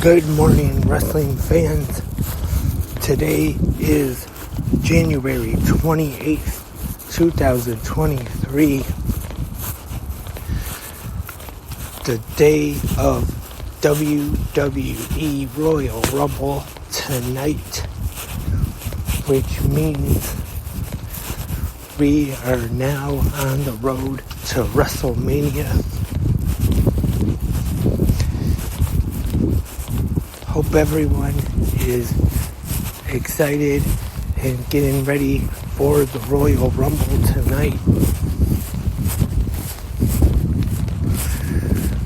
Good morning, wrestling fans. Today is January 28th, 2023, the day of WWE Royal Rumble tonight, which means we are now on the road to WrestleMania. Hope everyone is excited and getting ready for the Royal Rumble tonight.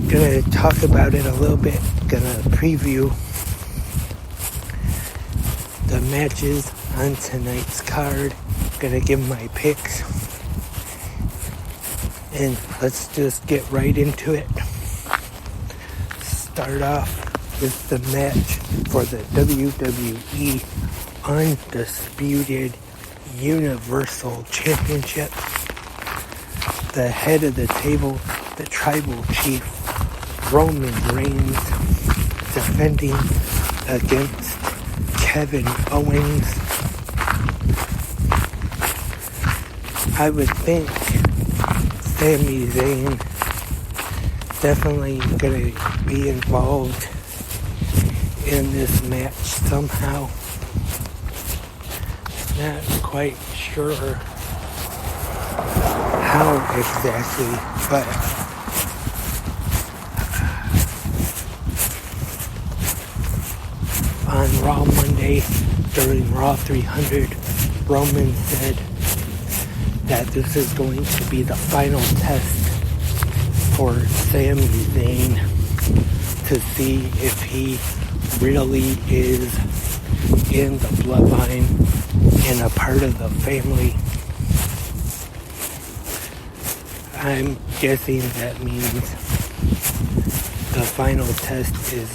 Gonna talk about it a little bit. Gonna preview the matches on tonight's card. Gonna give my picks. And let's just get right into it. Start off with the match for the WWE Undisputed Universal Championship. The head of the table, the Tribal Chief, Roman Reigns, defending against Kevin Owens. I would think Sami Zayn definitely going to be involved in this match somehow. Not quite sure how exactly, but on Raw Monday during Raw 300, Roman said that this is going to be the final test for Sami Zayn to see if he really is in the bloodline and a part of the family. I'm guessing that means the final test is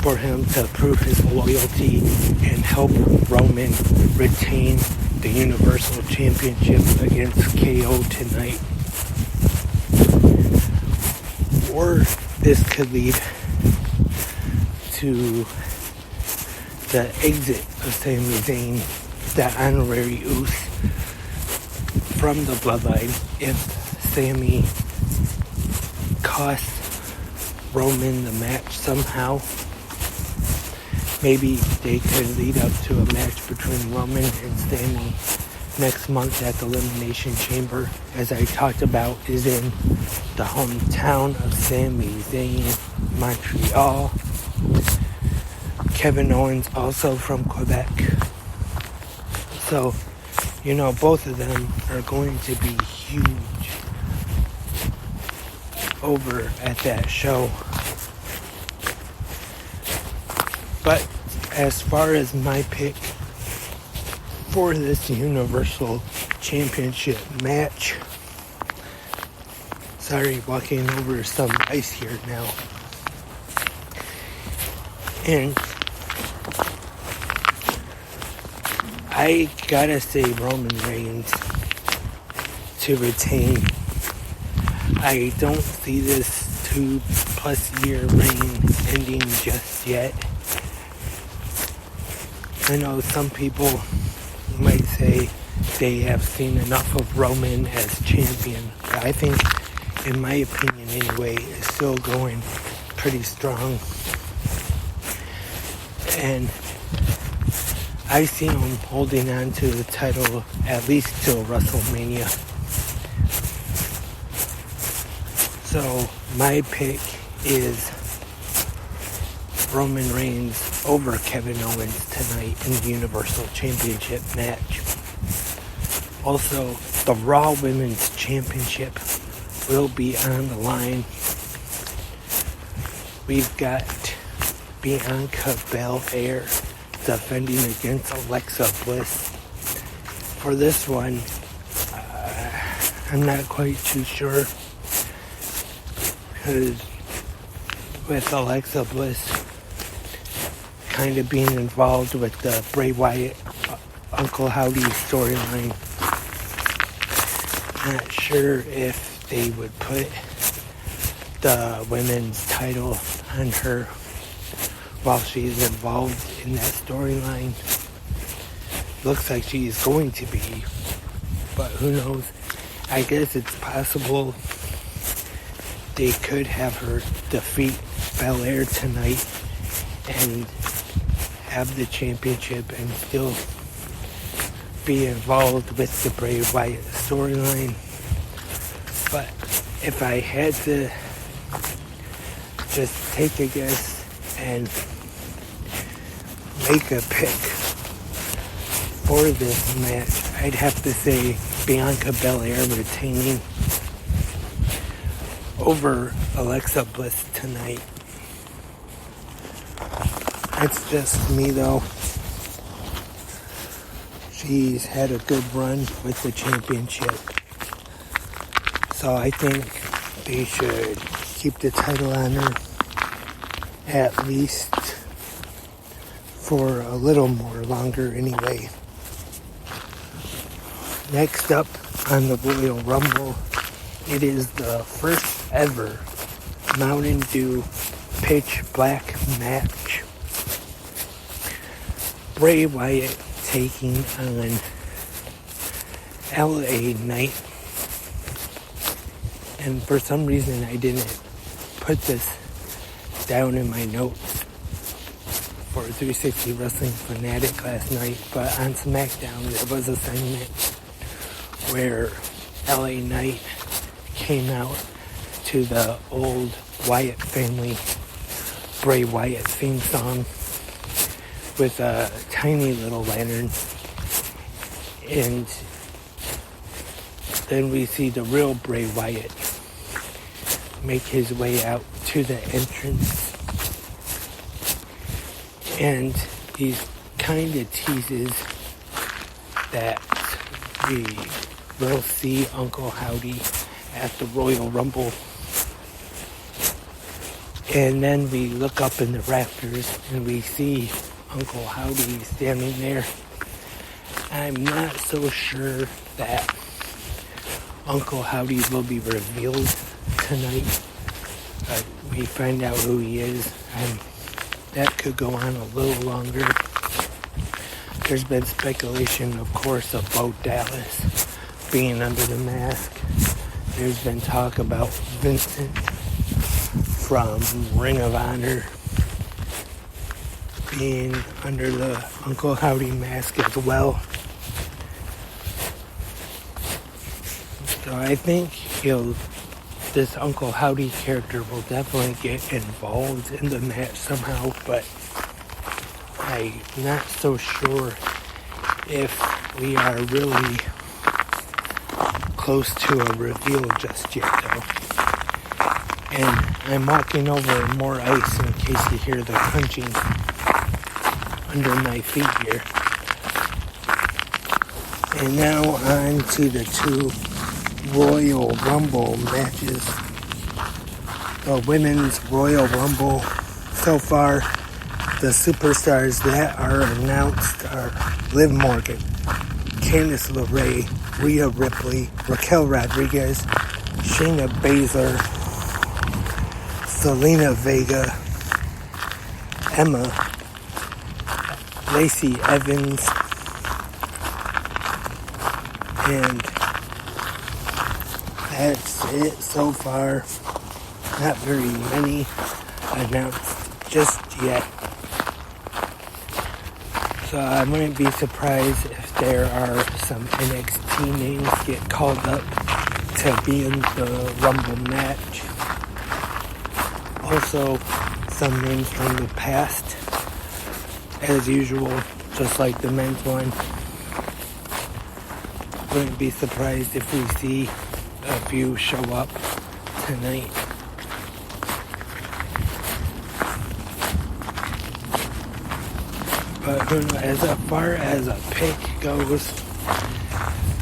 for him to prove his loyalty and help Roman retain the Universal Championship against KO tonight. Or this could lead to the exit of Sami Zayn, the honorary Uce, from the bloodline if Sami costs Roman the match somehow. Maybe they could lead up to a match between Roman and Sami next month at the Elimination Chamber, as I talked about, is in the hometown of Sami Zayn, Montreal. Kevin Owens also from Quebec. So, both of them are going to be huge over at that show. But as far as my pick for this Universal Championship match, sorry, walking over some ice here now. And I gotta say Roman Reigns to retain. I don't see this 2+ year reign ending just yet. I know some people might say they have seen enough of Roman as champion, but I think, in my opinion anyway, is still going pretty strong. And I see him holding on to the title at least till WrestleMania. So my pick is Roman Reigns over Kevin Owens tonight in the Universal Championship match. Also, the Raw Women's Championship will be on the line. We've got Bianca Belair defending against Alexa Bliss. For this one, I'm not quite too sure, because with Alexa Bliss kind of being involved with the Bray Wyatt Uncle Howdy storyline, not sure if they would put the women's title on her while she's involved in that storyline. Looks like she's going to be, but who knows? I guess it's possible they could have her defeat Belair tonight and have the championship and still be involved with the Bray Wyatt storyline. But if I had to just take a guess and make a pick for this match, I'd have to say Bianca Belair retaining over Alexa Bliss tonight. That's just me though. She's had a good run with the championship. So I think they should keep the title on her at least for a little more longer anyway. Next up on the Royal Rumble, it is the first ever Mountain Dew Pitch Black match. Bray Wyatt taking on LA Knight. And for some reason I didn't put this down in my notes for 360 Wrestling Fanatic last night, but on SmackDown there was a segment where LA Knight came out to the old Wyatt family Bray Wyatt theme song with a tiny little lantern, and then we see the real Bray Wyatt make his way out to the entrance, and he kind of teases that we will see Uncle Howdy at the Royal Rumble. And then we look up in the rafters and we see Uncle Howdy standing there. I'm not so sure that Uncle Howdy will be revealed tonight. But we find out who he is, and that could go on a little longer. There's been speculation, of course, of Bo Dallas being under the mask. There's been talk about Vincent from Ring of Honor being under the Uncle Howdy mask as well. So I think this Uncle Howdy character will definitely get involved in the match somehow, but I'm not so sure if we are really close to a reveal just yet though. And I'm walking over more ice in case you hear the crunching under my feet here. And now on to the two Royal Rumble matches. The Women's Royal Rumble. So far, the superstars that are announced are Liv Morgan, Candice LeRae, Rhea Ripley, Raquel Rodriguez, Shayna Baszler, Selena Vega, Emma, Lacey Evans, and that's it so far. Not very many announced just yet. So I wouldn't be surprised if there are some NXT names get called up to be in the Rumble match. Also, some names from the past, as usual, just like the men's one. Wouldn't be surprised if we see a few show up tonight. But as far as a pick goes,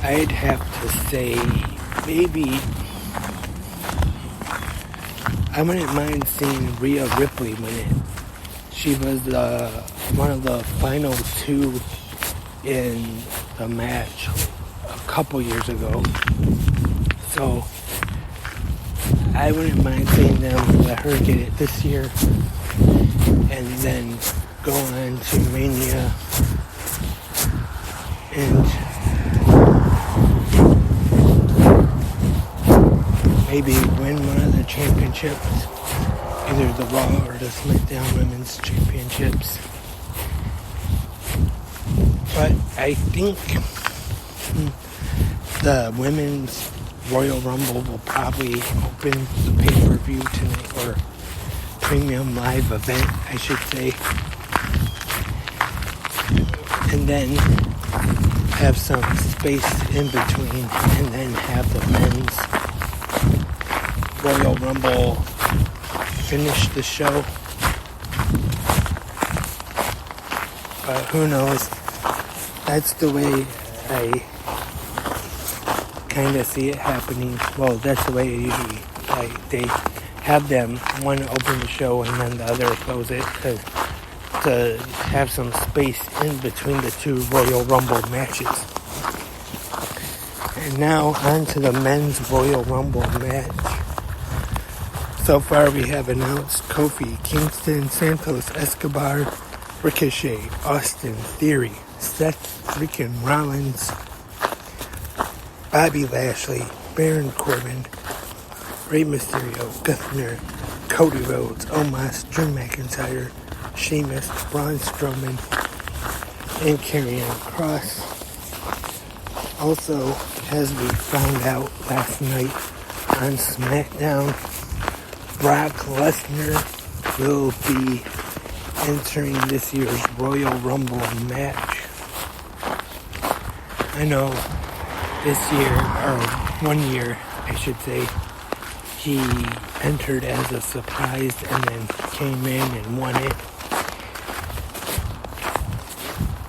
I'd have to say maybe I wouldn't mind seeing Rhea Ripley win it. She was one of the final two in the match a couple years ago. So I wouldn't mind seeing them let her get it this year. and then go on to Mania and maybe win one of the championships, either the Raw or the SmackDown Women's Championships. But I think the Women's Royal Rumble will probably open the pay-per-view tonight, or premium live event, I should say. And then have some space in between, and then have the Men's Royal Rumble finish the show. But who knows? That's the way I kind of see it happening. Well, that's the way it usually, they have them, one open the show and then the other close it, to have some space in between the two Royal Rumble matches. And now on to the Men's Royal Rumble match. So far we have announced Kofi, Kingston, Santos Escobar, Ricochet, Austin Theory, Seth freaking Rollins, Bobby Lashley, Baron Corbin, Rey Mysterio, Gunther, Cody Rhodes, Omos, Drew McIntyre, Sheamus, Braun Strowman, and Karrion Kross. Also, as we found out last night on SmackDown, Brock Lesnar will be entering this year's Royal Rumble match. I know this year, or 1 year, I should say, he entered as a surprise and then came in and won it.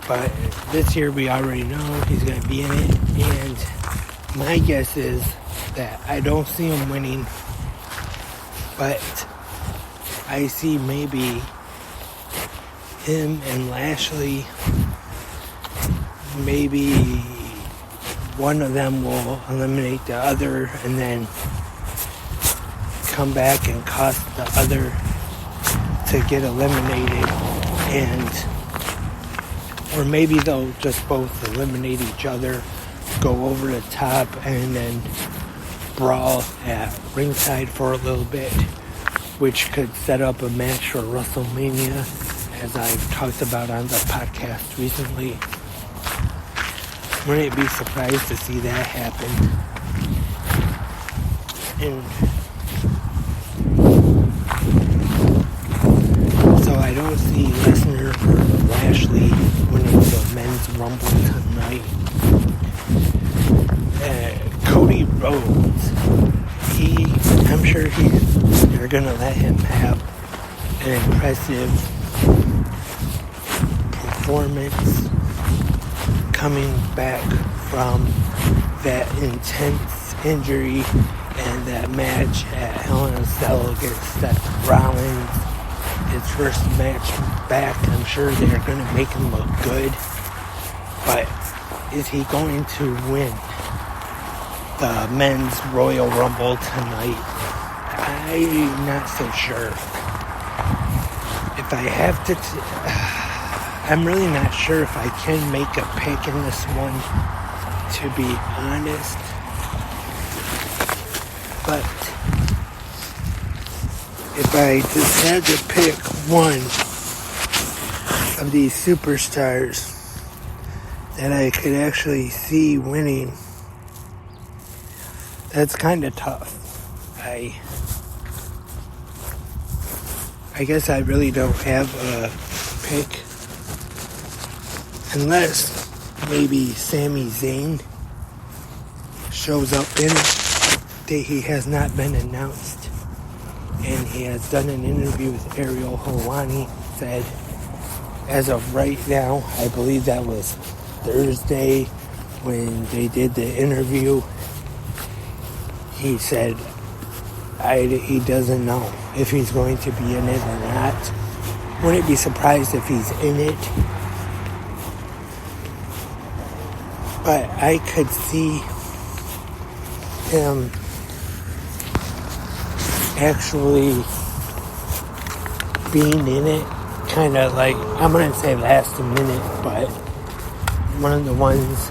But this year we already know he's going to be in it, and my guess is that I don't see him winning, but I see maybe him and Lashley, maybe one of them will eliminate the other and then come back and cost the other to get eliminated, or maybe they'll just both eliminate each other, go over the top, and then brawl at ringside for a little bit, which could set up a match for WrestleMania, as I've talked about on the podcast recently. Wouldn't be surprised to see that happen. And so I don't see Lesnar or Lashley winning the Men's Rumble tonight. Cody Rhodes, I'm sure they're gonna let him have an impressive performance coming back from that intense injury and that match at Hell in a Cell against Seth Rollins. His first match back, I'm sure they're going to make him look good. But is he going to win the Men's Royal Rumble tonight? I'm not so sure. If I have to... I'm really not sure if I can make a pick in this one, to be honest. But if I just had to pick one of these superstars that I could actually see winning, that's kind of tough. I guess I really don't have a pick. Unless maybe Sami Zayn shows up in that he has not been announced. And he has done an interview with Ariel Helwani, said, as of right now, I believe that was Thursday when they did the interview, he said he doesn't know if he's going to be in it or not. Wouldn't be surprised if he's in it. But I could see him actually being in it, kind of like, I'm going to say last a minute, but one of the ones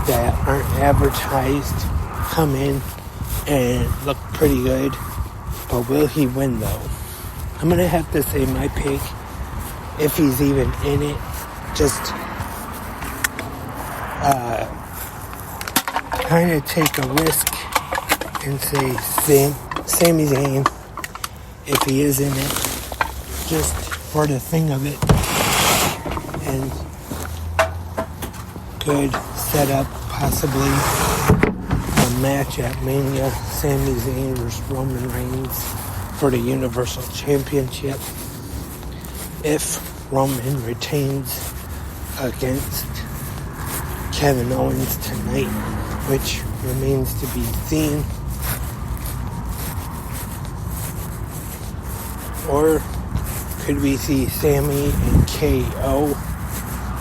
that aren't advertised come in and look pretty good. But will he win, though? I'm going to have to say my pick, if he's even in it, just kind of take a risk and say Sami Zayn, if he is in it, just for the thing of it, and could set up possibly a match at Mania, Sami Zayn versus Roman Reigns for the Universal Championship. If Roman retains against Kevin Owens tonight, which remains to be seen. Or could we see Sami and KO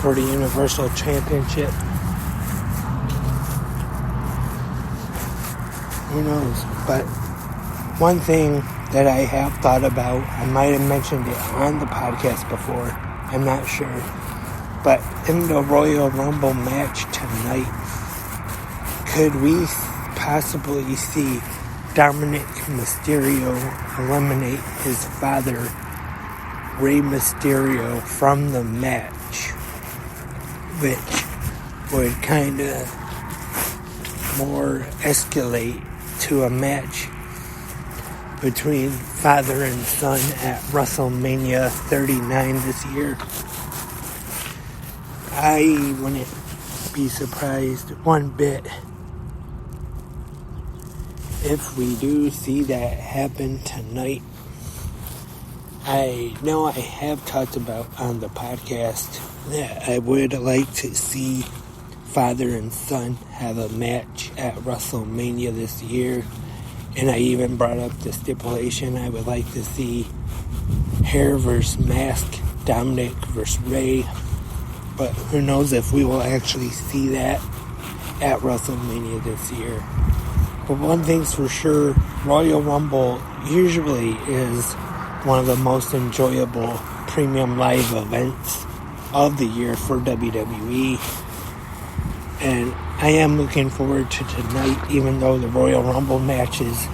for the Universal Championship? Who knows? But one thing that I have thought about, I might have mentioned it on the podcast before, I'm not sure, but in the Royal Rumble match tonight, could we possibly see Dominic Mysterio eliminate his father, Rey Mysterio, from the match, which would kind of more escalate to a match between father and son at WrestleMania 39 this year? I wouldn't be surprised one bit if we do see that happen tonight. I know I have talked about on the podcast that I would like to see father and son have a match at WrestleMania this year. And I even brought up the stipulation I would like to see hair versus mask, Dominic versus Rey. But who knows if we will actually see that at WrestleMania this year. But one thing's for sure, Royal Rumble usually is one of the most enjoyable premium live events of the year for WWE. And I am looking forward to tonight, even though the Royal Rumble match is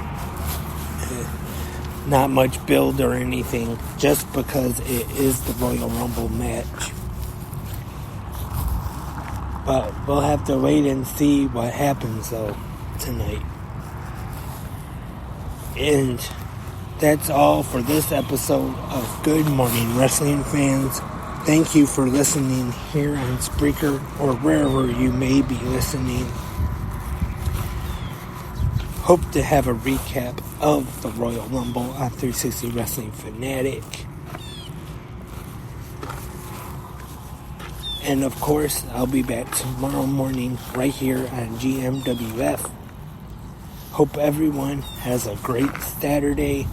not much build or anything, just because it is the Royal Rumble match. But we'll have to wait and see what happens, though, tonight. And that's all for this episode of Good Morning Wrestling fans. Thank you for listening here on Spreaker or wherever you may be listening. Hope to have a recap of the Royal Rumble on 360 Wrestling Fanatic. And of course, I'll be back tomorrow morning right here on GMWF. Hope everyone has a great Saturday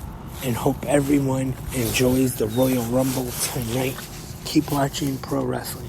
and hope everyone enjoys the Royal Rumble tonight. Keep watching pro wrestling.